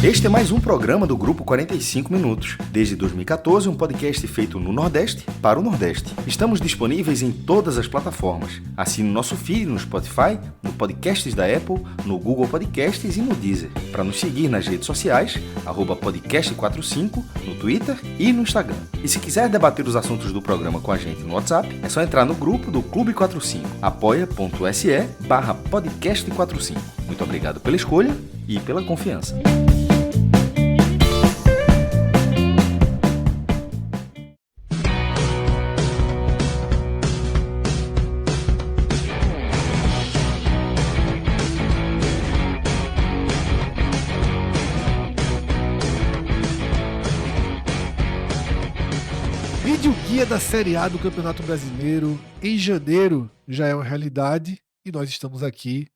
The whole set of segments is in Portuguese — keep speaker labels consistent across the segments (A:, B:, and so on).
A: Este é mais um programa do Grupo 45 Minutos. Desde 2014, um podcast feito no Nordeste para o Nordeste. Estamos disponíveis em todas as plataformas. Assine o nosso feed no Spotify, no Podcasts da Apple, no Google Podcasts e no Deezer. Para nos seguir nas redes sociais, @podcast45, no Twitter e no Instagram. E se quiser debater os assuntos do programa com a gente no WhatsApp, é só entrar no grupo do Clube 45, apoia.se/podcast45. Muito obrigado pela escolha e pela confiança.
B: Vídeo guia da Série A do Campeonato Brasileiro em janeiro já é uma realidade e nós estamos aqui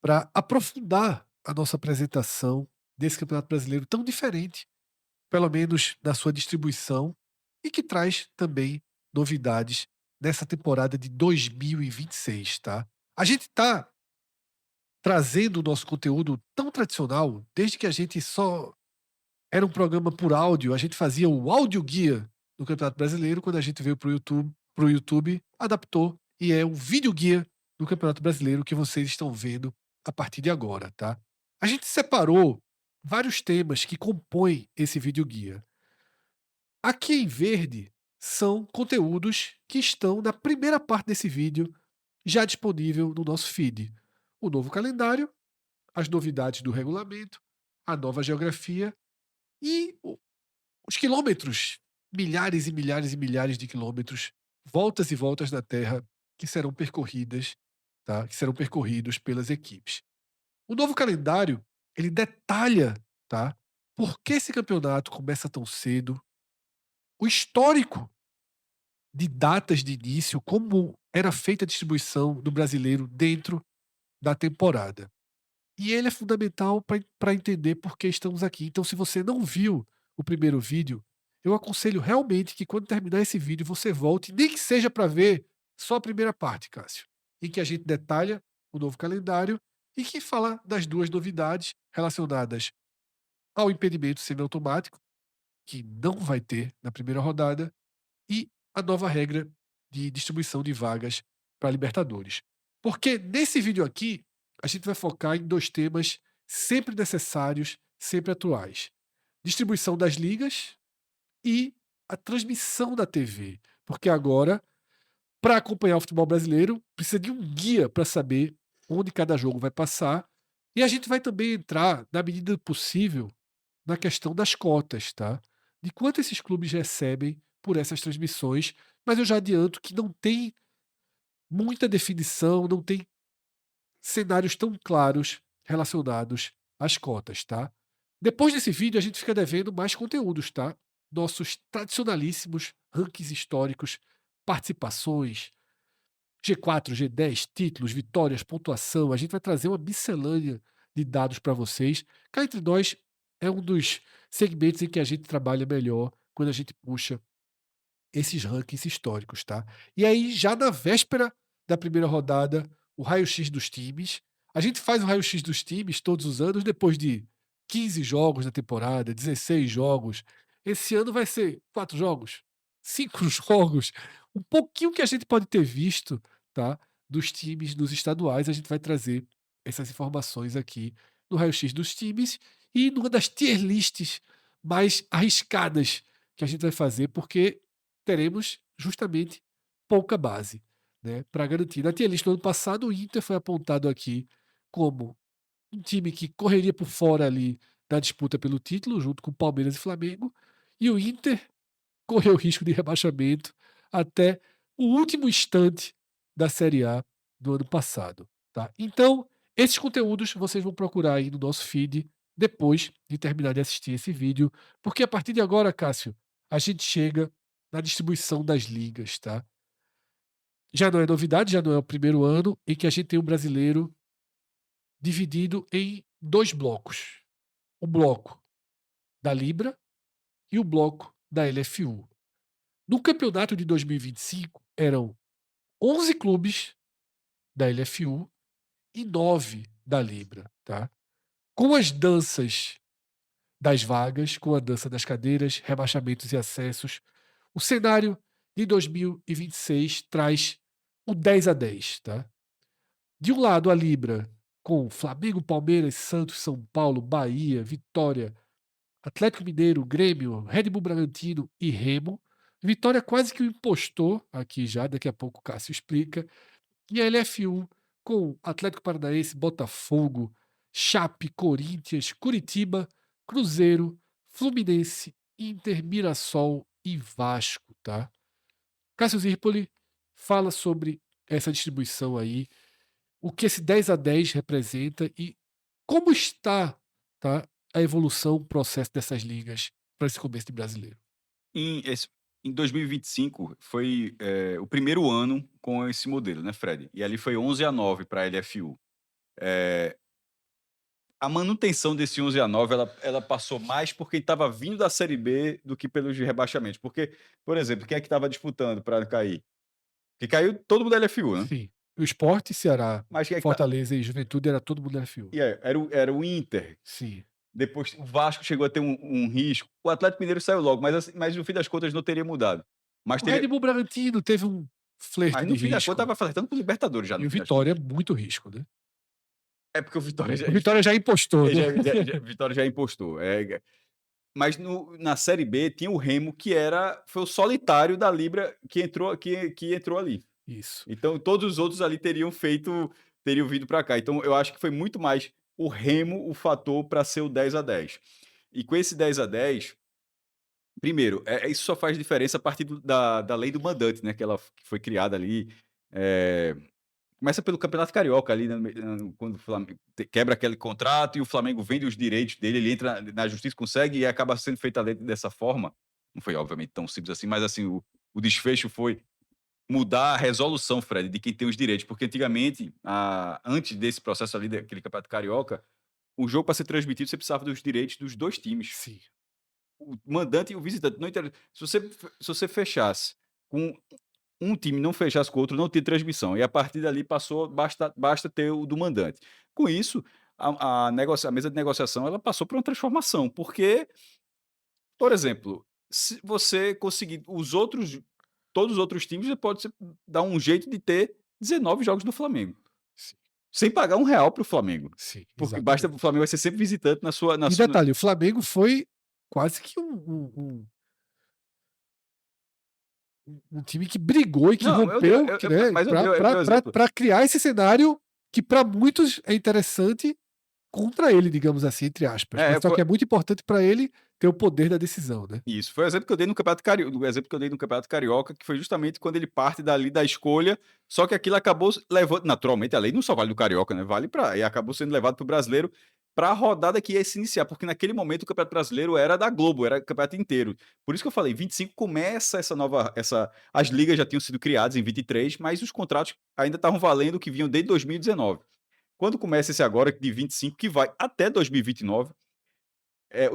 B: para aprofundar a nossa apresentação desse Campeonato Brasileiro tão diferente, pelo menos na sua distribuição, e que traz também novidades nessa temporada de 2026, tá? A gente tá trazendo o nosso conteúdo tão tradicional, desde que a gente só era um programa por áudio, a gente fazia o áudio guia do Campeonato Brasileiro. Quando a gente veio pro YouTube, adaptou e é um vídeo guia do Campeonato Brasileiro que vocês estão vendo a partir de agora, tá? A gente separou vários temas que compõem esse vídeo guia. Aqui em verde são conteúdos que estão na primeira parte desse vídeo, já disponível no nosso feed. O novo calendário, as novidades do regulamento, a nova geografia e os quilômetros, milhares e milhares e milhares de quilômetros, voltas e voltas na Terra que serão percorridas, tá? Que serão percorridos pelas equipes. O novo calendário, ele detalha, tá? Por que esse campeonato começa tão cedo, o histórico de datas de início, como era feita a distribuição do brasileiro dentro da temporada. E ele é fundamental para entender por que estamos aqui. Então, se você não viu o primeiro vídeo, eu aconselho realmente que quando terminar esse vídeo você volte, nem que seja para ver só a primeira parte, Cássio, em que a gente detalha o novo calendário e que fala das duas novidades relacionadas ao impedimento semiautomático, que não vai ter na primeira rodada, e a nova regra de distribuição de vagas para Libertadores. Porque nesse vídeo aqui, a gente vai focar em dois temas sempre necessários, sempre atuais: distribuição das ligas e a transmissão da TV. Porque agora, para acompanhar o futebol brasileiro, precisa de um guia para saber onde cada jogo vai passar. E a gente vai também entrar, na medida do possível, na questão das cotas, tá? De quanto esses clubes recebem por essas transmissões, mas eu já adianto que não tem muita definição, não tem cenários tão claros relacionados às cotas, tá? Depois desse vídeo, a gente fica devendo mais conteúdos, tá? Nossos tradicionalíssimos rankings históricos, participações, G4, G10, títulos, vitórias, pontuação. A gente vai trazer uma miscelânea de dados para vocês. Cá entre nós, é um dos segmentos em que a gente trabalha melhor quando a gente puxa esses rankings históricos, tá? E aí, já na véspera da primeira rodada, o raio-x dos times. A gente faz o raio-x dos times todos os anos, depois de 15 jogos na temporada, 16 jogos. Esse ano vai ser 4 jogos, 5 jogos, um pouquinho que a gente pode ter visto, tá? Dos times dos estaduais, a gente vai trazer essas informações aqui no raio-x dos times e numa das tier lists mais arriscadas que a gente vai fazer, porque teremos justamente pouca base, né, para garantir. Na tier list do ano passado, o Inter foi apontado aqui como um time que correria por fora ali da disputa pelo título, junto com Palmeiras e Flamengo, e o Inter correu o risco de rebaixamento até o último instante da Série A do ano passado, tá? Então, esses conteúdos vocês vão procurar aí no nosso feed depois de terminar de assistir esse vídeo, porque a partir de agora, Cássio, a gente chega na distribuição das ligas, tá? Já não é novidade, já não é o primeiro ano em que a gente tem um brasileiro dividido em 2 blocos. O bloco da Libra e o bloco da LFU. No campeonato de 2025, eram 11 clubes da LFU e 9 da Libra, tá? Com as danças das vagas, com a dança das cadeiras, rebaixamentos e acessos. O cenário de 2026 traz o 10-10, tá? De um lado, a Libra, com Flamengo, Palmeiras, Santos, São Paulo, Bahia, Vitória, Atlético Mineiro, Grêmio, Red Bull Bragantino e Remo. Vitória quase que o impostor aqui já, daqui a pouco o Cássio explica. E a LFU com Atlético Paranaense, Botafogo, Chape, Corinthians, Curitiba, Cruzeiro, Fluminense, Inter, Mirassol e Vasco, tá? Cássio Zirpoli fala sobre essa distribuição aí, o que esse 10-10 representa e como está, tá, a evolução, o processo dessas ligas para esse começo de brasileiro.
C: Em 2025 foi o primeiro ano com esse modelo, né, Fred? E ali foi 11-9 para a LFU. A manutenção desse 11-9 ela passou mais porque estava vindo da Série B do que pelos rebaixamentos. Porque, por exemplo, quem é que estava disputando para não cair? Que caiu todo mundo da LFU, né?
B: Sim. O Sport, Ceará,
C: Mas quem é que
B: Fortaleza e Juventude era todo mundo LFU.
C: E era o Inter.
B: Sim.
C: Depois o Vasco chegou a ter um risco. O Atlético Mineiro saiu logo, mas no fim das contas não teria mudado. Mas
B: O Red Bull Bragantino teve um flerte
C: mas
B: de
C: no fim das
B: risco.
C: contas estava flertando com o Libertadores já.
B: E o Vitória, muito risco, né?
C: É porque o Vitória
B: O Vitória já impostou, né?
C: Vitória já impostou. Mas na Série B tinha o Remo, que foi o solitário da Libra que entrou ali.
B: Isso.
C: Então todos os outros ali teriam vindo para cá. Então eu acho que foi muito mais o Remo o fator para ser o 10-10. E com esse 10-10, primeiro, isso só faz diferença a partir da lei do mandante, né? Que foi criada ali. Começa pelo Campeonato Carioca ali, né, quando o Flamengo quebra aquele contrato e o Flamengo vende os direitos dele, ele entra na justiça, consegue e acaba sendo feita a lei dessa forma. Não foi, obviamente, tão simples assim, mas assim, o desfecho foi mudar a resolução, Fred, de quem tem os direitos, porque antigamente, antes desse processo ali, daquele Campeonato Carioca, o jogo para ser transmitido, você precisava dos direitos dos dois times.
B: Sim.
C: O mandante e o visitante. Não interessa. Se você fechasse com um time, não fechasse com o outro, não tinha transmissão. E a partir dali basta ter o do mandante. Com isso, a mesa de negociação ela passou por uma transformação, porque, por exemplo, se você conseguir todos os outros times, você pode dar um jeito de ter 19 jogos do Flamengo.
B: Sim.
C: Sem pagar R$1 pro Flamengo.
B: Sim,
C: porque
B: exatamente.
C: o Flamengo vai ser sempre visitante na sua.
B: E detalhe, o Flamengo foi quase que um time que brigou e que rompeu, né, para criar esse cenário que para muitos é interessante contra ele, digamos assim, entre aspas. Mas só que é muito importante para ele ter o poder da decisão, né?
C: Isso, foi o exemplo que eu dei no Campeonato Carioca, que foi justamente quando ele parte dali da escolha, só que aquilo acabou levando, naturalmente, a lei não só vale do Carioca, né? E acabou sendo levado para o Brasileiro para a rodada que ia se iniciar, porque naquele momento o Campeonato Brasileiro era da Globo, era o campeonato inteiro. Por isso que eu falei, 25 começa as ligas já tinham sido criadas em 23, mas os contratos ainda estavam valendo que vinham desde 2019. Quando começa esse agora de 25, que vai até 2029,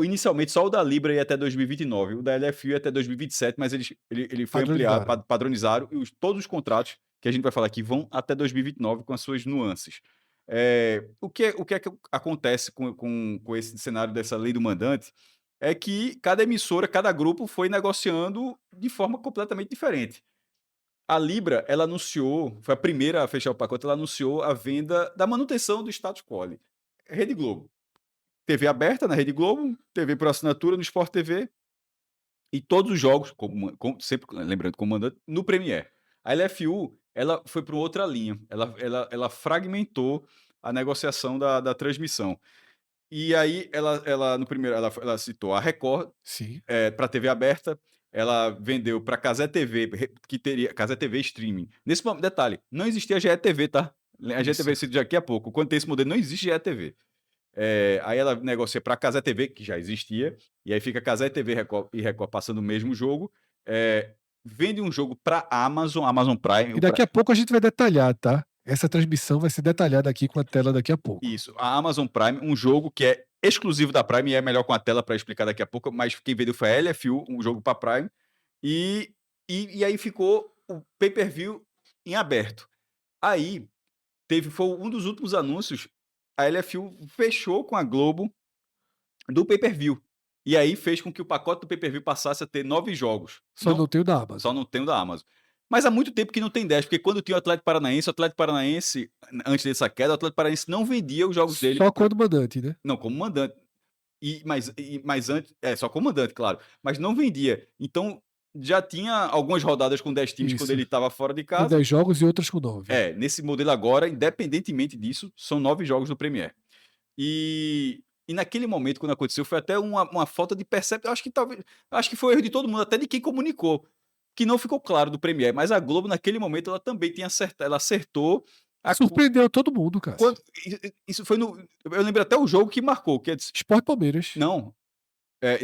C: inicialmente só o da Libra ia até 2029, o da LFU ia até 2027, mas ele foi ampliado, padronizaram, e todos os contratos que a gente vai falar aqui vão até 2029 com as suas nuances. O que acontece com esse cenário dessa lei do mandante é que cada emissora, cada grupo foi negociando de forma completamente diferente. A Libra, ela anunciou, foi a primeira a fechar o pacote, ela anunciou a venda da manutenção do status quo. Rede Globo. TV aberta na Rede Globo, TV por assinatura no Sport TV e todos os jogos, sempre lembrando, comandante, no Premiere. A LFU, ela foi para outra linha, ela fragmentou a negociação da transmissão. E aí, no primeiro, ela citou a Record para TV aberta, ela vendeu para Cazé TV, que teria Cazé TV streaming. Nesse momento, detalhe, não existia a GE TV, tá? A GE TV cito daqui a pouco. Quando tem esse modelo, não existe GE TV. Aí ela negocia para a Cazé TV, que já existia, e aí fica Cazé TV e Record passando o mesmo jogo. Vende um jogo para Amazon Prime.
B: E daqui a pouco a gente vai detalhar, tá? Essa transmissão vai ser detalhada aqui com a tela daqui a pouco.
C: Isso, a Amazon Prime, um jogo que é exclusivo da Prime e é melhor com a tela para explicar daqui a pouco, mas quem vendeu foi a LFU, um jogo para Prime, e aí ficou o pay-per-view em aberto. Aí foi um dos últimos anúncios, a LFU fechou com a Globo do pay-per-view. E aí fez com que o pacote do pay-per-view passasse a ter 9 jogos.
B: Só não tem o da Amazon.
C: Só não tem o da Amazon. Mas há muito tempo que não tem 10, porque quando tinha o Atlético Paranaense, antes dessa queda, o Atlético Paranaense não vendia os jogos dele.
B: Só quando mandante, né?
C: Não, como mandante. Mas antes. Só como mandante, claro. Mas não vendia. Então, já tinha algumas rodadas com 10 times quando
B: Isso.
C: ele estava fora de
B: Com
C: casa.
B: 10 jogos e outras com 9.
C: Nesse modelo agora, independentemente disso, são 9 jogos no Premier. E naquele momento, quando aconteceu, foi até uma falta de percepção. Acho que foi erro de todo mundo, até de quem comunicou, que não ficou claro do Premier. Mas a Globo, naquele momento, ela também tinha acertado. Ela acertou.
B: Surpreendeu todo mundo, cara.
C: Isso foi no. Eu lembro até o jogo que marcou, que é
B: Sport Palmeiras.
C: Não.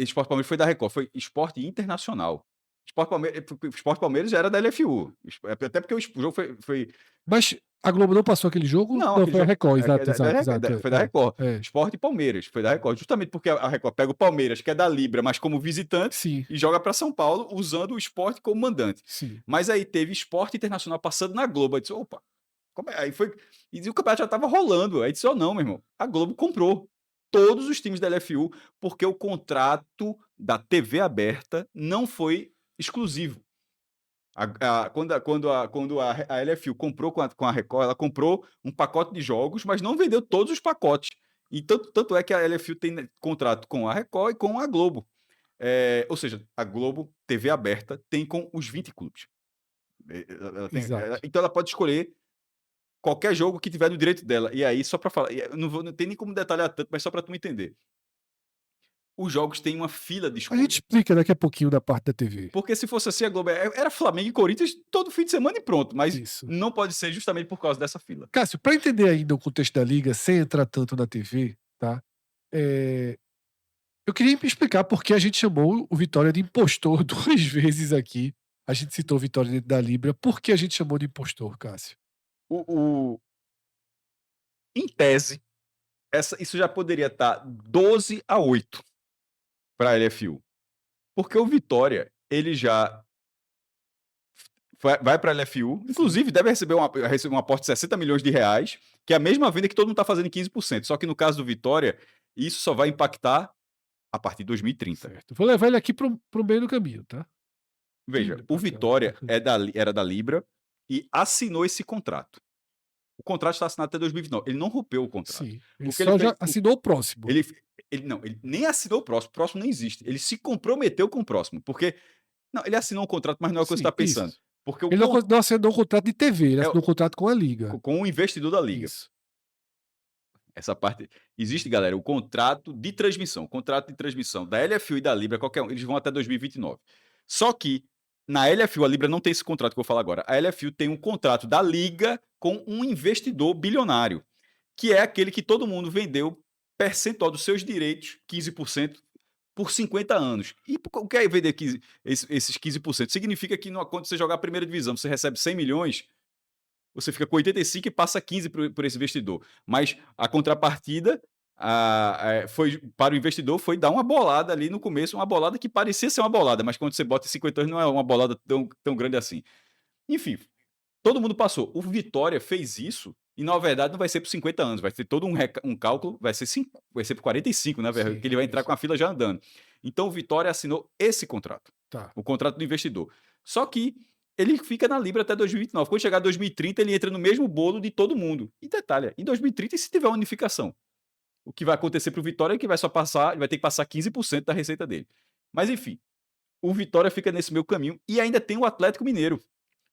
C: Sport Palmeiras foi da Record, foi Sport Internacional. Sport Palmeiras já era da LFU. Até porque o jogo foi.
B: Mas a Globo não passou aquele jogo?
C: Não,
B: Não,
C: aquele
B: foi a
C: jogo
B: Record,
C: é
B: exato.
C: foi da Record.
B: É.
C: Sport e Palmeiras, foi da Record. Justamente porque a Record pega o Palmeiras, que é da Libra, mas como visitante,
B: Sim,
C: e joga para São Paulo usando o Sport como mandante.
B: sim.
C: Mas aí teve Sport Internacional passando na Globo. Aí disse, opa, como é? Aí foi. E o campeonato já estava rolando. Aí disse, não, meu irmão, a Globo comprou todos os times da LFU, porque o contrato da TV aberta não foi exclusivo. Quando a LFU comprou com a Record, ela comprou um pacote de jogos, mas não vendeu todos os pacotes. E tanto é que a LFU tem contrato com a Record e com a Globo. Ou seja, a Globo, TV aberta, tem com os 20 clubes. Então ela pode escolher qualquer jogo que tiver no direito dela. E aí, só para falar, não tem nem como detalhar tanto, mas só para tu me entender. Os jogos têm uma fila de
B: A
C: escolha.
B: gente explica daqui a pouquinho da parte da TV.
C: Porque se fosse assim, a Globo era Flamengo e Corinthians todo fim de semana e pronto. Mas
B: Isso.
C: não pode ser justamente por causa dessa fila.
B: Cássio, para entender ainda o contexto da liga, sem entrar tanto na TV, tá? Eu queria me explicar por que a gente chamou o Vitória de impostor 2 vezes aqui. A gente citou o Vitória dentro da Libra. Por que a gente chamou de impostor, Cássio?
C: Em tese, isso já poderia estar 12-8 para a LFU. Porque o Vitória, ele já vai para a LFU, inclusive deve receber um aporte de 60 milhões de reais, que é a mesma venda que todo mundo está fazendo em 15%. Só que no caso do Vitória, isso só vai impactar a partir de 2030.
B: Certo. Vou levar ele aqui para o meio do caminho, tá?
C: Veja, o Vitória era da Libra e assinou esse contrato. O contrato está assinado até 2029. Ele não rompeu o contrato.
B: Sim. Ele já assinou o próximo.
C: Ele nem assinou o próximo nem existe. Ele se comprometeu com o próximo, porque não, ele assinou um contrato, mas não é o que você está pensando.
B: Isso.
C: Porque
B: ele não assinou um contrato de TV, ele assinou um contrato com a Liga.
C: Com o investidor da Liga.
B: Isso.
C: Essa parte. Existe, galera, o contrato de transmissão. O contrato de transmissão da LFU e da Libra, qualquer um, eles vão até 2029. Só que na LFU, a Libra não tem esse contrato que eu vou falar agora. A LFU tem um contrato da Liga com um investidor bilionário, que é aquele que todo mundo vendeu percentual dos seus direitos, 15%, por 50 anos. E o que é vender esses 15%? Significa que quando você jogar a primeira divisão, você recebe 100 milhões, você fica com 85 e passa 15 por esse investidor. Mas a contrapartida foi para o investidor foi dar uma bolada ali no começo, uma bolada que parecia ser uma bolada, mas quando você bota 50 anos não é uma bolada tão grande assim. Enfim, todo mundo passou. O Vitória fez isso e, na verdade, não vai ser por 50 anos, vai ter todo um cálculo, vai ser por 45, né, velho? Que ele vai entrar com a fila já andando. Então, o Vitória assinou esse contrato, o contrato do investidor. Só que ele fica na Libra até 2029. Quando chegar 2030, ele entra no mesmo bolo de todo mundo. E detalhe, em 2030, e se tiver unificação? O que vai acontecer para o Vitória é que ele vai ter que passar 15% da receita dele. Mas, enfim, o Vitória fica nesse meio caminho e ainda tem o Atlético Mineiro,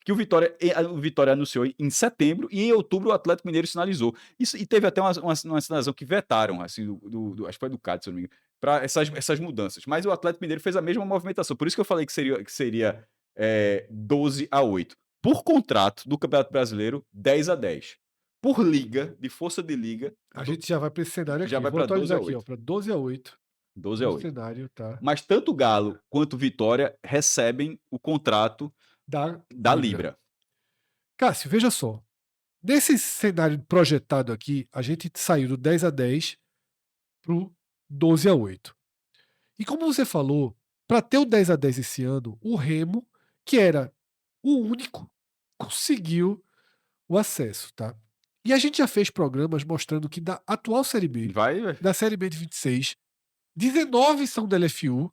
C: que o Vitória anunciou em setembro e em outubro o Atlético Mineiro sinalizou. E teve até uma sinalização que vetaram, assim, acho que foi do CAD, se eu não me engano, para essas mudanças. Mas o Atlético Mineiro fez a mesma movimentação. Por isso que eu falei que seria 12-8. Por contrato do Campeonato Brasileiro, 10-10. Por liga, de força de liga...
B: A gente já vai para esse cenário aqui.
C: Já vai para 12-8.
B: Para 12-8.
C: 12-8.
B: Cenário, tá?
C: Mas tanto o Galo quanto o Vitória recebem o contrato da Libra.
B: Cássio, veja só. Nesse cenário projetado aqui, a gente saiu do 10-10 para o 12-8. E como você falou, para ter o 10-10 esse ano, o Remo, que era o único, conseguiu o acesso, tá? E a gente já fez programas mostrando que da atual Série B, da Série B de 26, 19 são da LFU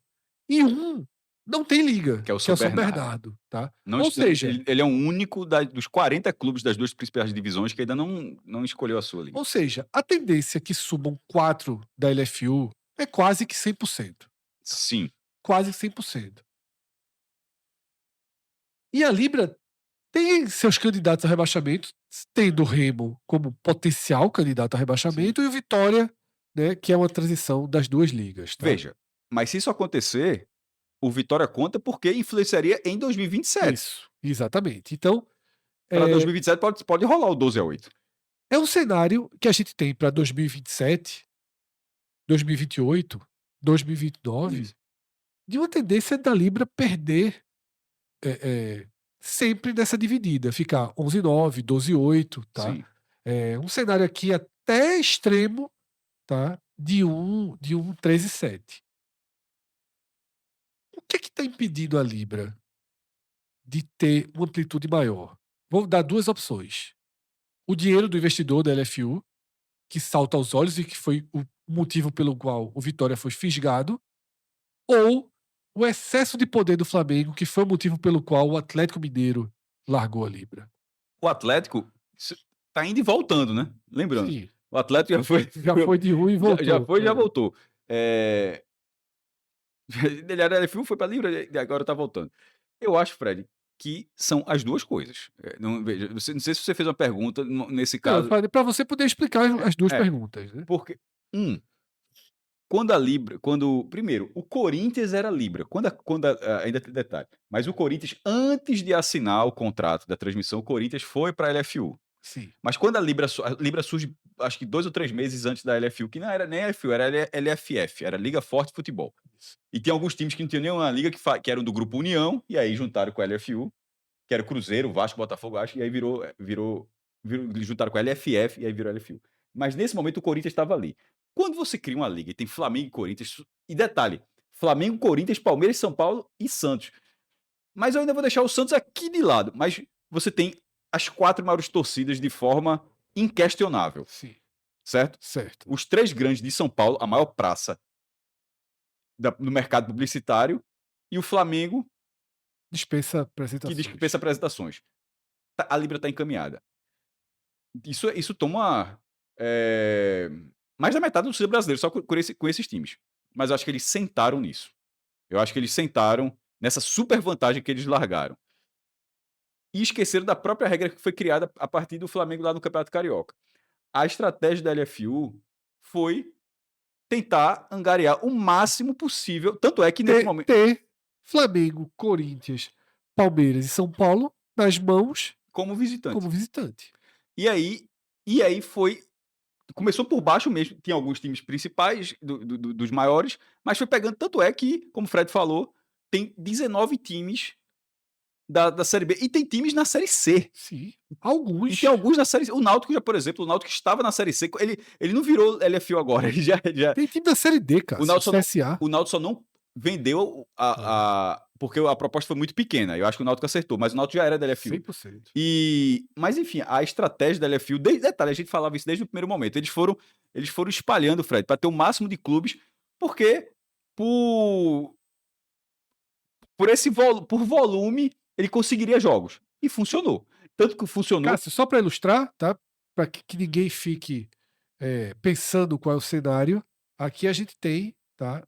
B: e um não tem liga,
C: Que é o
B: que é o
C: São
B: São
C: Bernardo.
B: Bernardo, tá?
C: Não,
B: Ou seja,
C: ele é o único dos 40 clubes das duas principais divisões que ainda não escolheu a sua liga.
B: a tendência que subam 4 da LFU é quase que 100%.
C: Sim.
B: Quase 100%. E a Libra tem seus candidatos a rebaixamento, tendo o Remo como potencial candidato a rebaixamento e o Vitória, né, que é uma transição das duas ligas. Tá?
C: Veja, mas se isso acontecer, o Vitória conta porque influenciaria em 2027.
B: Isso, exatamente. Então,
C: Para 2027 pode rolar o 12-8.
B: é um cenário que a gente tem para 2027, 2028, 2029,
C: Isso.
B: de uma tendência da Libra perder sempre nessa dividida, ficar 11-9, 12-8, tá?
C: Sim.
B: É um cenário aqui até extremo, tá? De um 13-7. O que está impedindo a Libra de ter uma amplitude maior? Vou dar duas opções. O dinheiro do investidor da LFU, que salta aos olhos e que foi o motivo pelo qual o Vitória foi fisgado, ou o excesso de poder do Flamengo, que foi o motivo pelo qual o Atlético Mineiro largou a Libra.
C: O Atlético tá indo e voltando, né? Lembrando.
B: Sim.
C: O Atlético já foi.
B: Já foi de ruim e voltou.
C: Já foi e já voltou. Ele era LFU, foi pra Libra e agora tá voltando. Eu acho, Fred, que são as duas coisas. Não sei se você fez uma pergunta nesse caso.
B: Para você poder explicar as duas perguntas. Né?
C: Porque, primeiro, o Corinthians era Libra. Ainda tem detalhe. Mas o Corinthians, antes de assinar o contrato da transmissão, o Corinthians foi para a LFU.
B: Sim.
C: Mas quando a Libra surge, acho que 2 ou 3 meses antes da LFU, que não era nem LFU, era LFF, era Liga Forte Futebol. E tem alguns times que não tinham nenhuma liga que eram do Grupo União, e aí juntaram com a LFU, que era o Cruzeiro, Vasco, Botafogo, acho, e aí juntaram com a LFF, e aí virou LFU. Mas nesse momento o Corinthians estava ali. Quando você cria uma liga e tem Flamengo e Corinthians, e detalhe, Flamengo, Corinthians, Palmeiras, São Paulo e Santos. Mas eu ainda vou deixar o Santos aqui de lado, mas você tem as 4 maiores torcidas de forma inquestionável.
B: Sim.
C: Certo?
B: Certo.
C: Os 3 grandes de São Paulo, a maior praça no mercado publicitário, e o Flamengo
B: dispensa apresentações.
C: Que dispensa apresentações. A Libra está encaminhada. Isso toma mais da metade do torcedor brasileiro, só com esses times. Mas eu acho que eles sentaram nisso. Eu acho que eles sentaram nessa super vantagem que eles largaram. E esqueceram da própria regra que foi criada a partir do Flamengo lá no Campeonato Carioca. A estratégia da LFU foi tentar angariar o máximo possível. Tanto é que nesse momento.
B: Ter Flamengo, Corinthians, Palmeiras e São Paulo nas mãos
C: como visitante. E aí foi. Começou por baixo mesmo. Tinha alguns times principais dos maiores, mas foi pegando. Tanto é que, como o Fred falou, tem 19 times da Série B. E tem times na Série C.
B: Sim, alguns.
C: E tem alguns na Série C. O Náutico, por exemplo, o Náutico estava na Série C. Ele não virou LFU agora. Ele já...
B: Tem time da Série D, cara.
C: O Náutico só não vendeu porque a proposta foi muito pequena. Eu acho que o Náutico acertou, mas o Náutico já era da LFU.
B: 100%.
C: Mas, enfim, a estratégia da LFU... Detalhe, a gente falava isso desde o primeiro momento. Eles foram espalhando, Fred, para ter o máximo de clubes, porque por volume ele conseguiria jogos. E funcionou. Tanto que funcionou...
B: Cássio, só para ilustrar, tá? Para que ninguém fique pensando qual é o cenário, aqui a gente tem, tá,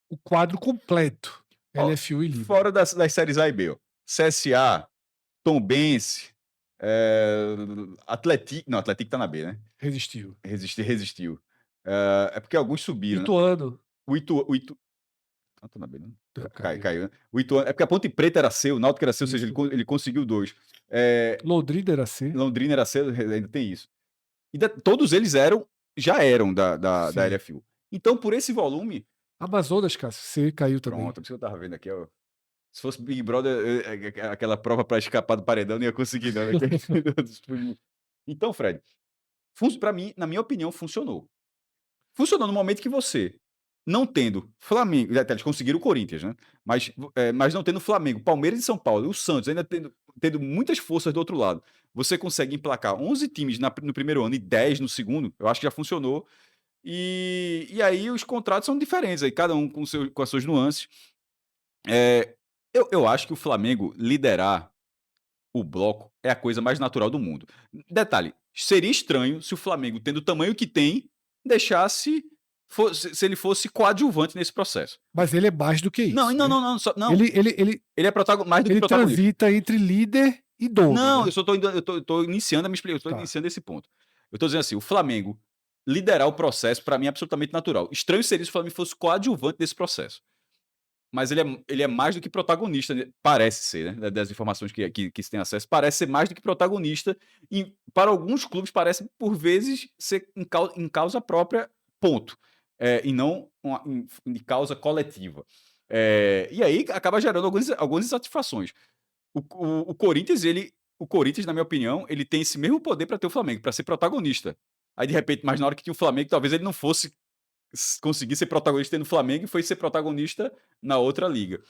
B: o quadro completo. LFU e Libra.
C: Fora das séries A e B. Ó. CSA, Tombense, Atlético... Não, Atlético tá na B, né?
B: Resistiu.
C: É porque alguns subiram.
B: Ituano.
C: Né? O Itu... Não, tá na B, não? Caiu, né? O Ituano... É porque a Ponte Preta era C, o Náutico era C, ou seja, ele conseguiu 2.
B: Londrina era C.
C: Londrina era C, ainda tem isso. E todos eles já eram da LFU. Então, por esse volume...
B: Amazonas, Cássio, C caiu também.
C: Pronto, por isso que eu tava vendo aqui, ó. Se fosse Big Brother, aquela prova para escapar do paredão, não ia conseguir, não. Então, Fred, para mim, na minha opinião, funcionou. Funcionou no momento que você, não tendo Flamengo, eles conseguiram o Corinthians, né? Mas não tendo Flamengo, Palmeiras e São Paulo, e o Santos ainda tendo muitas forças do outro lado, você consegue emplacar 11 times no primeiro ano e 10 no segundo, eu acho que já funcionou. E aí os contratos são diferentes, aí cada um com as suas nuances. Eu acho que o Flamengo liderar o bloco é a coisa mais natural do mundo. Detalhe, seria estranho se o Flamengo, tendo o tamanho que tem, deixasse se ele fosse coadjuvante nesse processo.
B: Mas ele é mais do que isso.
C: Não,
B: né?
C: não.
B: Ele
C: Ele é mais do que
B: ele
C: protagonista.
B: transita entre líder e dono.
C: Não,
B: né?
C: eu só tô iniciando a me explicar, eu tô
B: Tá.
C: iniciando esse ponto. Eu tô dizendo assim, o Flamengo liderar o processo, pra mim, é absolutamente natural. Estranho seria se o Flamengo fosse coadjuvante desse processo. Mas ele é mais do que protagonista, né? Parece ser, né? Das informações que se tem acesso, parece ser mais do que protagonista. E para alguns clubes parece, por vezes, ser em causa própria, ponto. E não em causa coletiva. E aí acaba gerando algumas insatisfações. O Corinthians, na minha opinião, ele tem esse mesmo poder para ter o Flamengo, para ser protagonista. Aí, de repente, mas na hora que tinha o Flamengo, talvez ele não fosse conseguir ser protagonista no Flamengo e foi ser protagonista na outra liga.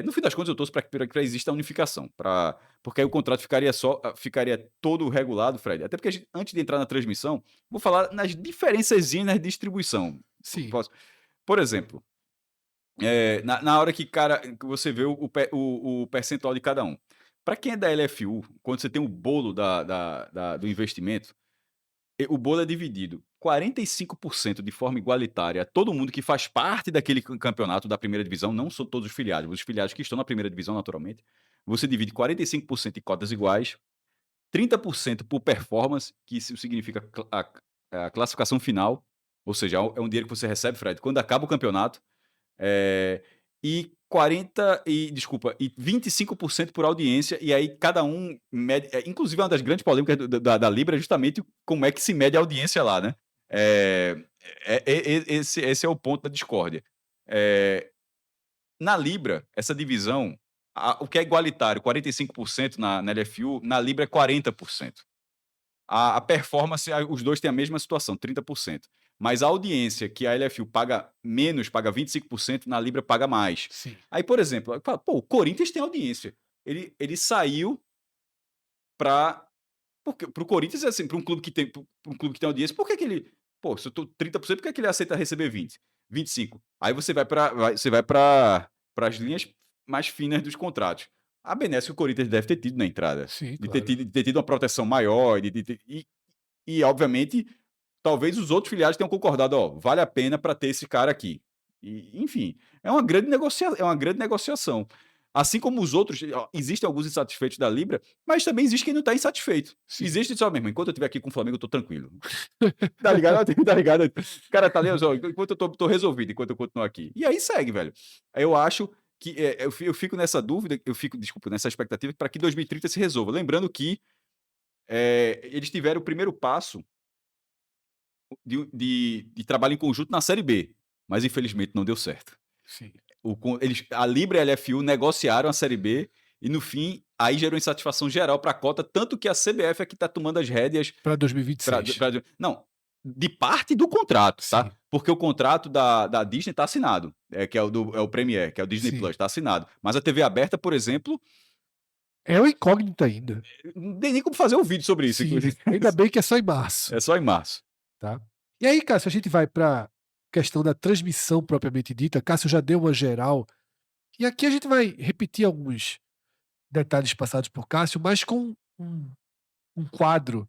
C: No fim das contas, eu torço para que exista a unificação, porque aí o contrato ficaria todo regulado, Fred. Até porque antes de entrar na transmissão, vou falar nas diferençazinhas na distribuição.
B: Sim.
C: Por exemplo, na hora que você vê o percentual de cada um. Para quem é da LFU, quando você tem o bolo do investimento, o bolo é dividido 45% de forma igualitária a todo mundo que faz parte daquele campeonato da primeira divisão, não são todos os filiados que estão na primeira divisão, naturalmente. Você divide 45% em cotas iguais, 30% por performance, que isso significa a classificação final, ou seja, é um dinheiro que você recebe, Fred, quando acaba o campeonato, e 25% por audiência, e aí cada um mede. Inclusive, uma das grandes polêmicas da Libra é justamente como é que se mede a audiência lá, né? Esse é o ponto da discórdia. Na Libra, essa divisão, o que é igualitário, 45% na LFU, na Libra é 40%. A performance, os dois têm a mesma situação, 30%. Mas a audiência que a LFU paga menos, paga 25%, na Libra paga mais.
B: Sim.
C: Aí, por exemplo, eu falo, o Corinthians tem audiência. Ele saiu para o Corinthians, é assim, para um clube que tem audiência, por que ele... se eu tô 30%, por que ele aceita receber 20%? 25%. Aí você vai para as linhas mais finas dos contratos. A benesse que o Corinthians deve ter tido na entrada.
B: Sim,
C: de
B: claro.
C: ter tido uma proteção maior. E, obviamente, talvez os outros filiados tenham concordado, vale a pena para ter esse cara aqui. Enfim, é uma grande negociação. Assim como os outros, existem alguns insatisfeitos da Libra, mas também existe quem não está insatisfeito.
B: Sim.
C: Existe só mesmo, enquanto eu estiver aqui com o Flamengo, eu tô tranquilo. Tá ligado? Tá ligado? O cara tá ali, enquanto eu tô resolvido, enquanto eu continuo aqui. E aí segue, velho. Eu acho que eu fico nessa dúvida, nessa expectativa para que 2030 se resolva. Lembrando que eles tiveram o primeiro passo de trabalho em conjunto na Série B, mas infelizmente não deu certo.
B: Sim.
C: A Libra e a LFU negociaram a Série B e no fim aí gerou insatisfação geral para a cota, tanto que a CBF é que está tomando as rédeas
B: para 2026.
C: Não, de parte do contrato, tá?
B: Sim.
C: Porque o contrato da Disney está assinado, que é o Premier, que é o Disney
B: Sim.
C: Plus, está assinado. Mas a TV aberta, por exemplo,
B: é uma incógnita ainda.
C: Não tem nem como fazer um vídeo sobre isso.
B: Sim, ainda bem que é só em março.
C: É só em março.
B: Tá? E aí, Cássio, a gente vai para questão da transmissão propriamente dita. Cássio já deu uma geral. E aqui a gente vai repetir alguns detalhes passados por Cássio, mas com um quadro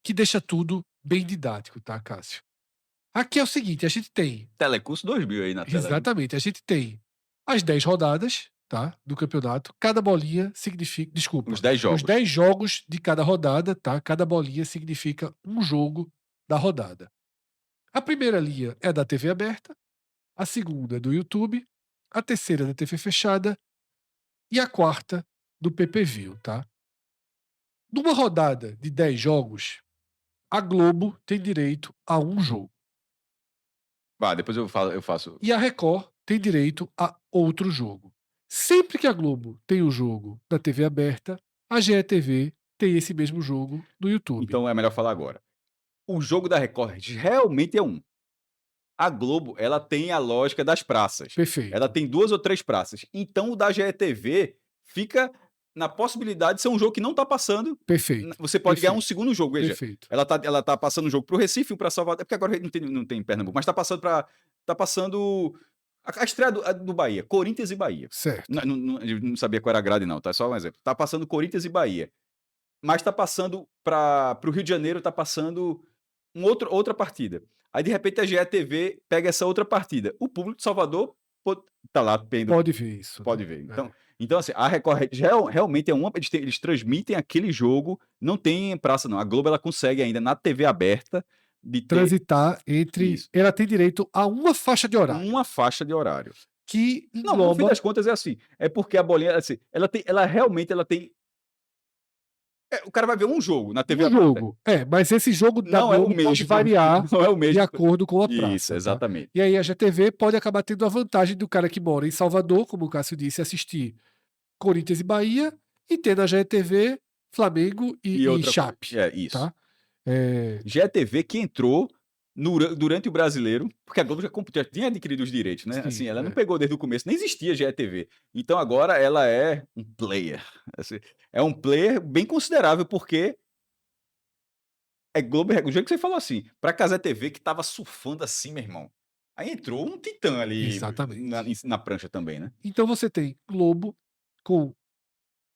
B: que deixa tudo bem didático, tá, Cássio? Aqui é o seguinte, a gente tem...
C: Telecurso 2000 aí na tela.
B: Exatamente, a gente tem as 10 rodadas, tá, do campeonato. Cada bolinha significa... Desculpa.
C: Os 10 jogos.
B: Os 10 jogos de cada rodada, tá? Cada bolinha significa um jogo da rodada. A primeira linha é da TV aberta, a segunda é do YouTube, a terceira é da TV fechada e a quarta do PPV, tá? Numa rodada de 10 jogos, a Globo tem direito a um jogo.
C: Depois eu faço.
B: E a Record tem direito a outro jogo. Sempre que a Globo tem o jogo da TV aberta, a GETV tem esse mesmo jogo no YouTube.
C: Então é melhor falar agora. O jogo da Record realmente é um. A Globo, ela tem a lógica das praças.
B: Perfeito.
C: Ela tem 2 ou 3 praças. Então o da GETV fica na possibilidade de ser um jogo que não tá passando.
B: Perfeito.
C: Você pode ganhar um segundo jogo, veja.
B: Perfeito.
C: Ela tá passando um jogo pro Recife, um pra Salvador, é porque agora não tem Pernambuco, mas tá passando a estreia do Bahia, Corinthians e Bahia.
B: Certo.
C: Eu não sabia qual era a grade não, tá? Só um exemplo. Tá passando Corinthians e Bahia. Mas tá passando pro Rio de Janeiro, tá passando outra partida. Aí, de repente, a GETV pega essa outra partida. O público de Salvador tá lá vendo.
B: Pode ver isso.
C: Pode
B: né?
C: ver. Então, assim, a Record realmente eles transmitem aquele jogo, não tem praça, não. A Globo, ela consegue ainda, na TV aberta, de ter
B: Transitar entre.
C: Isso.
B: Ela tem direito a uma faixa de horário.
C: uma faixa de horário.
B: Que
C: Não, no fim
B: engloba.
C: das contas é assim. É porque a bolinha, assim, ela realmente tem. O cara vai ver um jogo na TV
B: Um
C: aberta.
B: jogo. Mas esse jogo da
C: Não é o
B: Globo pode
C: mesmo.
B: variar
C: Não é o mesmo.
B: de acordo com a praça.
C: Isso,
B: tá?
C: exatamente.
B: E aí a GTV pode acabar tendo a vantagem do cara que mora em Salvador, como o Cássio disse, assistir Corinthians e Bahia, e ter na GTV Flamengo e
C: outra
B: Chape.
C: É, isso.
B: Tá?
C: GTV que entrou durante o Brasileiro, porque a Globo já tinha adquirido os direitos, né?
B: Sim,
C: Assim, ela não pegou desde o começo, nem existia GTV. Então agora ela é um player. Assim, é um player bem considerável, porque é Globo, o jeito que você falou assim, pra Cazé TV que tava surfando assim, meu irmão. Aí entrou um titã ali
B: Exatamente.
C: na prancha também, né?
B: Então você tem Globo com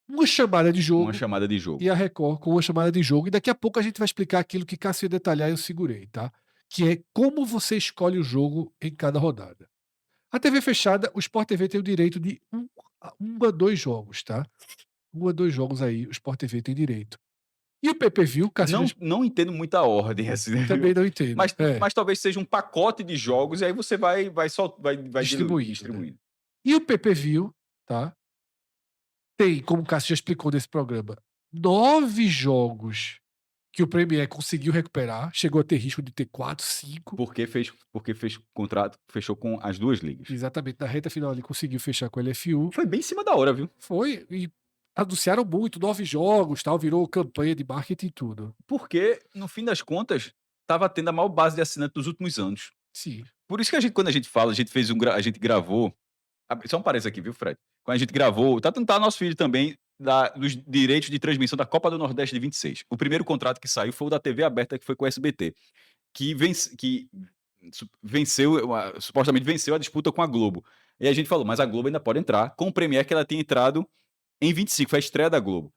B: uma chamada de jogo
C: Uma chamada de jogo.
B: e a Record com uma chamada de jogo. E daqui a pouco a gente vai explicar aquilo que Cássio ia detalhar e eu segurei, tá? Que é como você escolhe o jogo em cada rodada. A TV fechada, o Sport TV tem o direito de um a dois jogos, tá? 1 a 2 jogos aí, o Sport TV tem direito. E o PPV, Cássio
C: Não entendo muita ordem, assim, né?
B: também não entendo.
C: Mas talvez seja um pacote de jogos e aí você vai distribuindo.
B: E o PPV, tá? Tem, como o Cássio já explicou nesse programa, 9 jogos que o Premier conseguiu recuperar. Chegou a ter risco de ter 4, 5.
C: Porque fez contrato, fechou com as duas ligas.
B: Exatamente, na reta final ele conseguiu fechar com a LFU.
C: Foi bem em cima da hora, viu?
B: Foi, e anunciaram muito, 9 jogos, tal, virou campanha de marketing e tudo.
C: Porque, no fim das contas, tava tendo a maior base de assinantes dos últimos anos.
B: Sim.
C: Por isso que quando a gente fala, a gente gravou. Só um parênteses aqui, viu, Fred? Quando a gente gravou, tá nosso vídeo também dos direitos de transmissão da Copa do Nordeste de 26. O primeiro contrato que saiu foi o da TV aberta, que foi com o SBT, que supostamente venceu a disputa com a Globo. E a gente falou, mas a Globo ainda pode entrar com o Premier, que ela tinha entrado em 25, foi a estreia da Globo.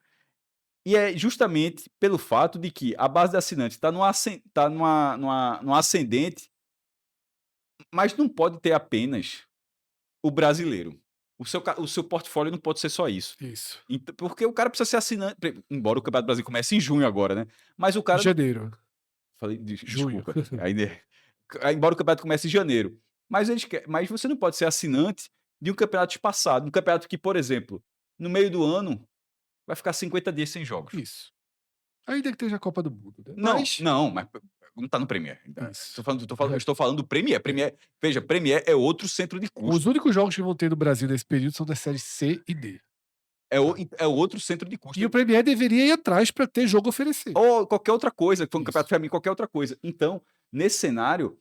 C: E é justamente pelo fato de que a base de assinantes está numa ascendente, mas não pode ter apenas o brasileiro. O seu portfólio não pode ser só isso.
B: Isso.
C: Porque o cara precisa ser assinante, embora o Campeonato do Brasil comece em junho agora, né? Mas o cara...
B: Janeiro.
C: Falei,
B: Junho.
C: desculpa. Embora o campeonato comece em janeiro. Mas você não pode ser assinante de um campeonato espaçado. Um campeonato que, por exemplo, no meio do ano, vai ficar 50 dias sem jogos.
B: Isso. Ainda que esteja a Copa do Mundo. Né?
C: Mas não tá no Premier.
B: Isso.
C: Estou falando do Premier. Veja, Premier é outro centro de custo.
B: Os únicos jogos que vão ter no Brasil nesse período são das séries C e D.
C: É outro centro de custo.
B: E o Premier deveria ir atrás para ter jogo a oferecer.
C: Ou qualquer outra coisa, que foi um campeonato feminino, qualquer outra coisa. Então, nesse cenário,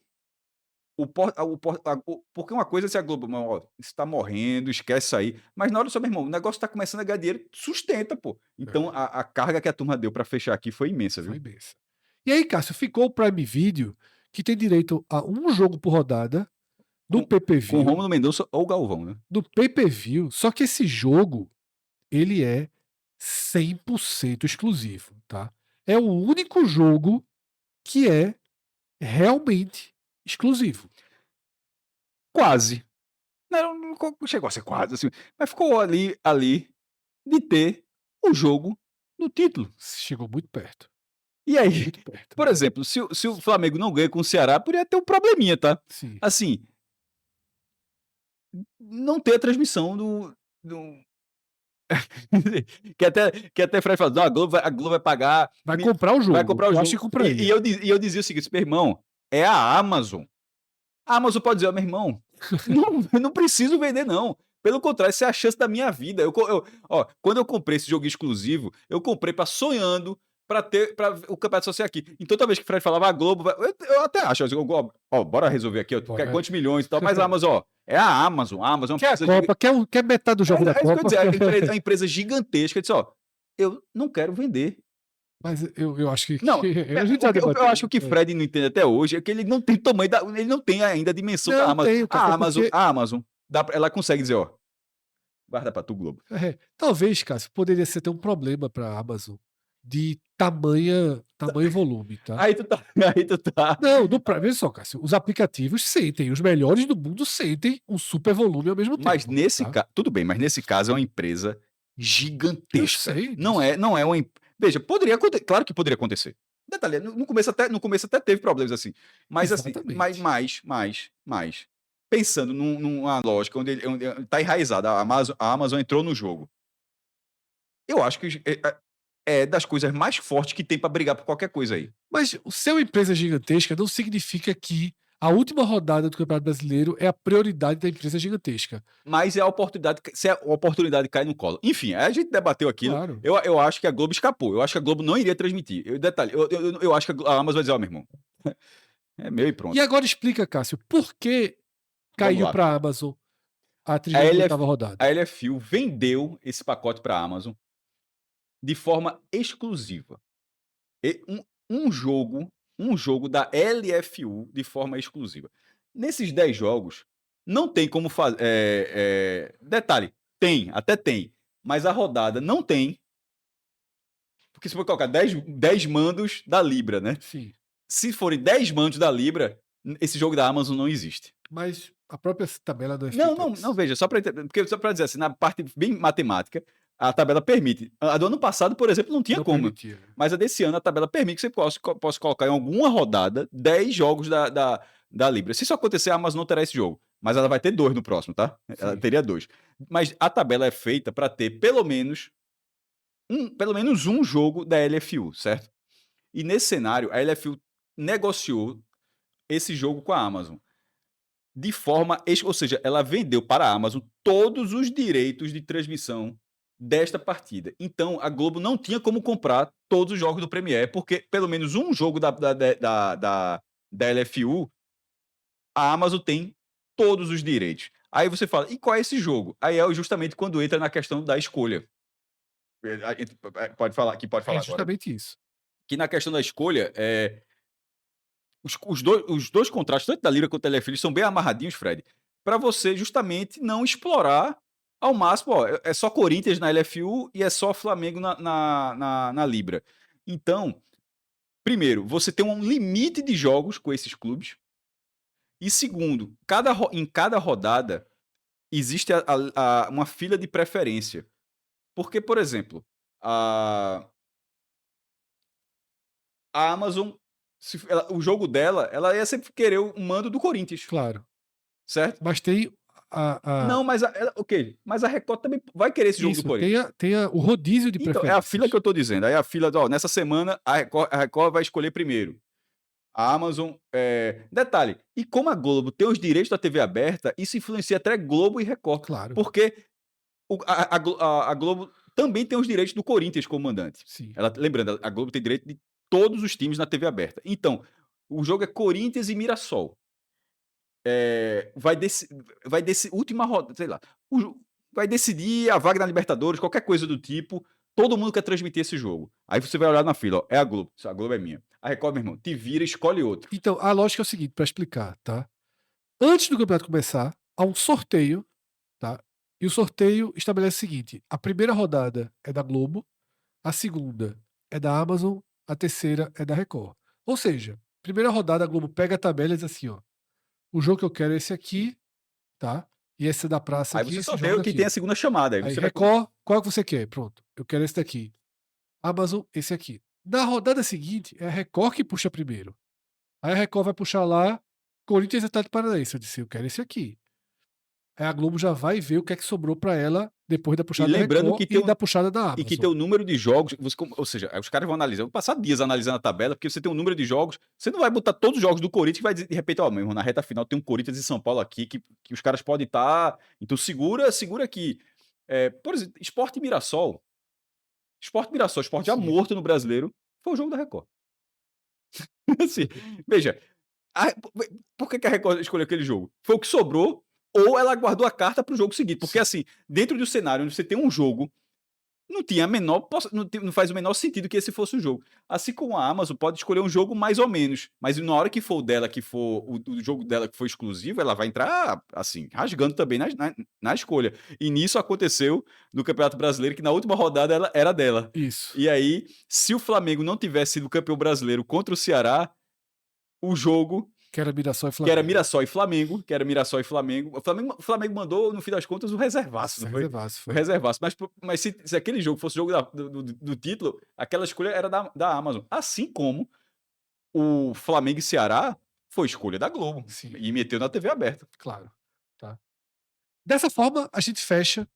C: porque uma coisa é se a Globo, está morrendo, esquece isso aí. Mas na hora do seu, meu irmão, o negócio está começando a ganhar dinheiro, sustenta, pô. Então, a carga que a turma deu para fechar aqui foi imensa, viu?
B: Foi imensa. E aí, Cássio, ficou o Prime Video, que tem direito a um jogo por rodada, no PPV.
C: Com Rômulo Mendonça ou Galvão, né?
B: No PPV, só que esse jogo, ele é 100% exclusivo, tá? É o único jogo que é realmente exclusivo.
C: Quase. Não chegou a ser quase, assim, mas ficou ali de ter o jogo no título.
B: Chegou muito perto.
C: E aí,
B: Muito perto.
C: por exemplo, se o Flamengo não ganha com o Ceará, poderia ter um probleminha, tá?
B: Sim.
C: Assim, não ter a transmissão do que até Fred fala, não, a Globo vai pagar...
B: Vai comprar o jogo.
C: Vai comprar o jogo.
B: Eu acho que compraria.
C: E eu dizia o seguinte, meu irmão, é a Amazon. A Amazon pode dizer, meu irmão, não preciso vender, não. Pelo contrário, essa é a chance da minha vida. Quando eu comprei esse jogo exclusivo, eu comprei sonhando para o campeonato social aqui. Então, toda vez que o Fred falava, a Globo... Eu até acho, bora resolver aqui, quantos milhões e tal, mas a Amazon, É a Amazon. A Amazon é uma
B: Quer a
C: empresa
B: Copa, quer metade do jogo da
C: isso que eu ia
B: Copa.
C: dizer, é uma empresa gigantesca. Disse, ó, eu não quero vender.
B: Mas eu acho que
C: Não,
B: a gente já
C: eu acho que o que
B: debateu.
C: Fred não entende até hoje é que ele não tem tamanho ele não tem ainda a dimensão da
B: Não,
C: Amazon.
B: tenho, cara. Porque,
C: A Amazon, ela consegue dizer, ó, guarda pra tu, Globo.
B: talvez, Cássio, poderia ser até um problema para a Amazon de tamanho e volume, tá?
C: Aí tu tá, aí tu tá.
B: Não, veja só, Cássio, os aplicativos sentem, os melhores do mundo sentem um super volume ao mesmo
C: Mas
B: tempo.
C: nesse
B: tá?
C: caso, tudo bem, mas nesse caso é uma empresa gigantesca.
B: Eu sei
C: Não
B: disso.
C: é, não é uma. Veja, poderia acontecer, claro que poderia acontecer. Detalhe, no começo até teve problemas assim. Mas assim,
B: Exatamente.
C: mais. Pensando numa lógica onde tá enraizada, a Amazon entrou no jogo. Eu acho que é das coisas mais fortes que tem pra brigar por qualquer coisa aí.
B: Mas o ser uma empresa gigantesca não significa que a última rodada do Campeonato Brasileiro é a prioridade da empresa gigantesca.
C: Mas é a oportunidade, se a oportunidade cai no colo. Enfim, aí a gente debateu aquilo.
B: Claro.
C: Eu acho que a Globo escapou. Eu acho que a Globo não iria transmitir. Detalhe, eu acho que a Amazon vai dizer, ó, meu irmão. É meu e pronto.
B: E agora explica, Cássio, por que
C: Vamos
B: caiu
C: lá.
B: para a Amazon a
C: A
B: 38ª rodada?
C: A LFU vendeu esse pacote para a Amazon de forma exclusiva. Um jogo da LFU de forma exclusiva. Nesses 10 jogos, não tem como fazer. Detalhe, até tem, mas a rodada não tem. Porque se for colocar 10 mandos da Libra, né?
B: Sim.
C: Se forem 10 mandos da Libra, esse jogo da Amazon não existe.
B: Mas a própria tabela não é feita
C: Não, veja, só para dizer assim, na parte bem matemática, a tabela permite. A do ano passado, por exemplo, não tinha como.
B: permitia.
C: Mas a desse ano, a tabela permite que você possa colocar em alguma rodada 10 jogos da Libra. Se isso acontecer, a Amazon não terá esse jogo. Mas ela vai ter 2 no próximo, tá? Ela
B: Sim.
C: teria 2. Mas a tabela é feita para ter pelo menos um jogo da LFU, certo? E nesse cenário, a LFU negociou esse jogo com a Amazon. De forma, ou seja, ela vendeu para a Amazon todos os direitos de transmissão desta partida. Então, a Globo não tinha como comprar todos os jogos do Premier, porque pelo menos um jogo da LFU, a Amazon tem todos os direitos. Aí você fala, e qual é esse jogo? Aí é justamente quando entra na questão da escolha. A gente pode falar agora.
B: Justamente isso.
C: Que na questão da escolha, os dois contratos, tanto da Lira quanto da LFL, são bem amarradinhos, Fred, para você justamente não explorar ao máximo. Ó, é só Corinthians na LFU e é só Flamengo na Libra. Então, primeiro, você tem um limite de jogos com esses clubes. E segundo, em cada rodada existe uma fila de preferência. Porque, por exemplo, a Amazon, o jogo dela, ela ia sempre querer o mando do Corinthians.
B: Claro.
C: Certo?
B: Mas tem
C: Não, mas mas a Record também vai querer esse jogo do Corinthians.
B: Tem o rodízio de
C: Então,
B: preferências.
C: é a fila que eu tô dizendo. Aí a fila, ó, nessa semana a Record vai escolher primeiro. A Amazon. Detalhe, e como a Globo tem os direitos da TV aberta, isso influencia até Globo e Record.
B: Claro.
C: Porque a Globo também tem os direitos do Corinthians como mandante.
B: Sim.
C: Lembrando, a Globo tem direito de todos os times na TV aberta. Então, o jogo é Corinthians e Mirassol. Vai decidir última rodada, sei lá. Vai decidir a vaga na Libertadores, qualquer coisa do tipo. Todo mundo quer transmitir esse jogo. Aí você vai olhar na fila, ó, é a Globo. A Globo é minha. A Record, meu irmão, te vira, escolhe outro.
B: Então, a lógica é o seguinte, para explicar, tá? Antes do campeonato começar, há um sorteio, tá? E o sorteio estabelece o seguinte: a primeira rodada é da Globo, a segunda é da Amazon, a terceira é da Record. Ou seja, primeira rodada a Globo pega a tabela e diz assim, ó, o jogo que eu quero é esse aqui, tá? E esse é da praça
C: Aí
B: aqui,
C: você
B: esse
C: só vê
B: jogo
C: o que
B: aqui.
C: tem a segunda chamada. Aí
B: Aí
C: você
B: Record, qual que você quer? Pronto, eu quero esse daqui. Amazon, esse aqui. Na rodada seguinte, é a Record que puxa primeiro. Aí a Record vai puxar lá, Corinthians e Atlético Paranaense. Eu disse, eu quero esse aqui. Aí a Globo já vai ver o que é que sobrou para ela depois da puxada da Record e da puxada da Amazon.
C: E que tem o número de jogos, ou seja, os caras vão analisar, vão passar dias analisando a tabela, porque você tem um número de jogos, você não vai botar todos os jogos do Corinthians que vai dizer, de repente, ó, meu irmão, na reta final tem um Corinthians e São Paulo aqui, que os caras podem estar, então segura aqui. Por exemplo, Sport Mirassol, Sport já morto no Brasileiro, foi o jogo da Record. Assim, veja, por que a Record escolheu aquele jogo? Foi o que sobrou, ou ela guardou a carta para o jogo seguinte. Porque,
B: Sim.
C: assim, dentro do cenário onde você tem um jogo, não tinha a menor não faz o menor sentido que esse fosse o jogo. Assim como a Amazon pode escolher um jogo mais ou menos, mas na hora que for o dela, que for o jogo dela que for exclusivo, ela vai entrar, assim, rasgando também na escolha. E nisso aconteceu no Campeonato Brasileiro, que na última rodada ela era dela.
B: Isso.
C: E aí, se o Flamengo não tivesse sido campeão brasileiro contra o Ceará, o jogo
B: Que era Mirassol e
C: que era
B: Flamengo.
C: Mirassol e Flamengo, o Flamengo mandou, no fim das contas, o reservaço, não foi?
B: Reservaço,
C: O
B: foi.
C: reservaço. Mas se aquele jogo fosse o jogo do título, aquela escolha era da Amazon. Assim como o Flamengo e Ceará foi escolha da Globo.
B: Sim.
C: E meteu na TV aberta.
B: Claro, tá. Dessa forma, a gente fecha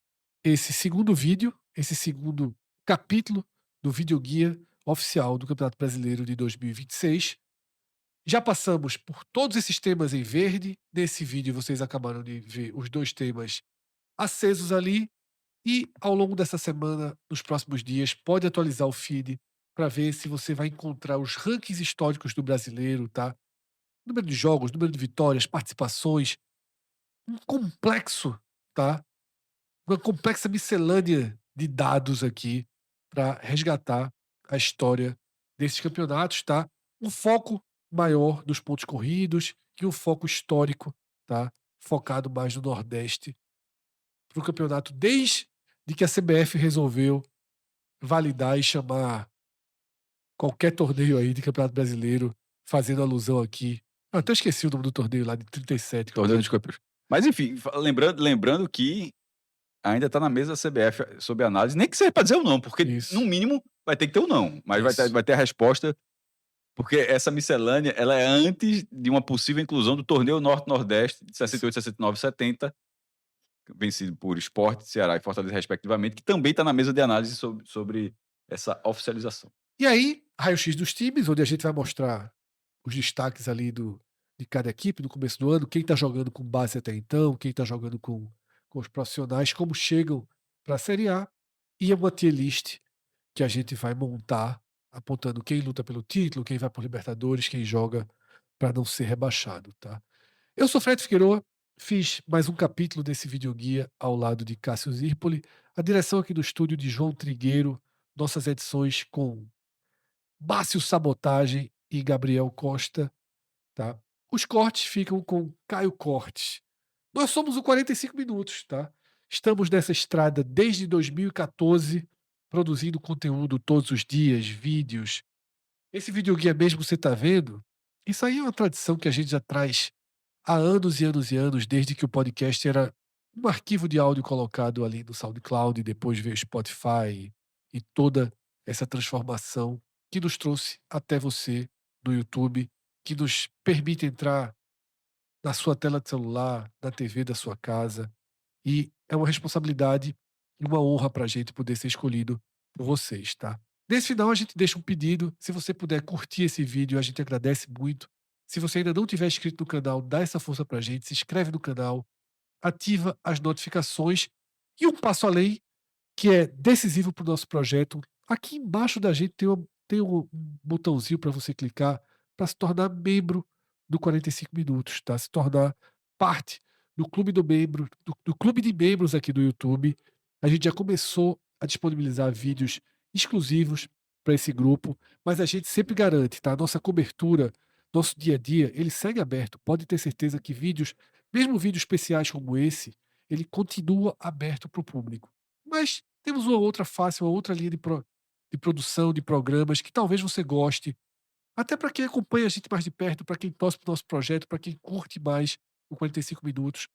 B: esse segundo vídeo, esse segundo capítulo do videoguia oficial do Campeonato Brasileiro de 2026. Já passamos por todos esses temas em verde. Nesse vídeo vocês acabaram de ver os 2 temas acesos ali. E ao longo dessa semana, nos próximos dias, pode atualizar o feed para ver se você vai encontrar os rankings históricos do brasileiro, tá? Número de jogos, número de vitórias, participações, um complexo, tá? Uma complexa miscelânea de dados aqui para resgatar a história desses campeonatos, tá? Um foco maior dos pontos corridos e um foco histórico, tá? Focado mais no Nordeste para o campeonato, desde que a CBF resolveu validar e chamar qualquer torneio aí de Campeonato Brasileiro, fazendo alusão aqui. Eu até esqueci o nome do torneio lá de 37.
C: Torneio dos campeões. Mas enfim, lembrando que ainda está na mesa da CBF sob análise, nem que seja para dizer o não, porque
B: Isso.
C: no mínimo vai ter que ter o não, mas
B: Isso.
C: vai ter a resposta, porque essa miscelânea ela é antes de uma possível inclusão do torneio Norte-Nordeste de 68, 69 e 70, vencido por Sport, Ceará e Fortaleza respectivamente, que também está na mesa de análise sobre essa oficialização.
B: E aí, raio-x dos times, onde a gente vai mostrar os destaques ali de cada equipe no começo do ano, quem está jogando com base até então, quem está jogando com os profissionais, como chegam para a Série A, e uma tier list que a gente vai montar, apontando quem luta pelo título, quem vai por Libertadores, quem joga para não ser rebaixado, tá? Eu sou Fred Figueroa, fiz mais um capítulo desse videoguia ao lado de Cássio Zirpoli, a direção aqui do estúdio de João Trigueiro, nossas edições com Márcio Sabotagem e Gabriel Costa, tá? Os cortes ficam com Caio Cortes. Nós somos o 45 Minutos, tá? Estamos nessa estrada desde 2014, produzindo conteúdo todos os dias, vídeos. Esse videoguia mesmo que você está vendo, isso aí é uma tradição que a gente já traz há anos e anos e anos, desde que o podcast era um arquivo de áudio colocado ali no SoundCloud e depois veio o Spotify e toda essa transformação que nos trouxe até você no YouTube, que nos permite entrar na sua tela de celular, na TV da sua casa. E é uma responsabilidade e uma honra para a gente poder ser escolhido por vocês, tá? Nesse final, a gente deixa um pedido. Se você puder curtir esse vídeo, a gente agradece muito. Se você ainda não tiver inscrito no canal, dá essa força pra gente, se inscreve no canal, ativa as notificações e um passo além, que é decisivo para o nosso projeto. Aqui embaixo da gente tem um botãozinho para você clicar para se tornar membro do 45 Minutos, tá? Se tornar parte do clube do membro, do clube de membros aqui do YouTube. A gente já começou a disponibilizar vídeos exclusivos para esse grupo, mas a gente sempre garante, tá? A nossa cobertura, nosso dia a dia, ele segue aberto. Pode ter certeza que vídeos, mesmo vídeos especiais como esse, ele continua aberto para o público. Mas temos uma outra face, uma outra linha de produção, de programas que talvez você goste, até para quem acompanha a gente mais de perto, para quem torce para o nosso projeto, para quem curte mais o 45 Minutos.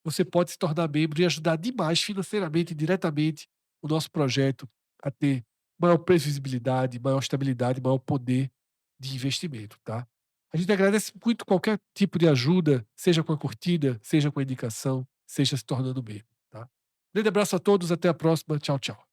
B: Você pode se tornar membro e ajudar demais financeiramente, diretamente, o nosso projeto a ter maior previsibilidade, maior estabilidade, maior poder de investimento, tá? A gente agradece muito qualquer tipo de ajuda, seja com a curtida, seja com a indicação, seja se tornando membro, tá? Grande abraço a todos, até a próxima. Tchau, tchau.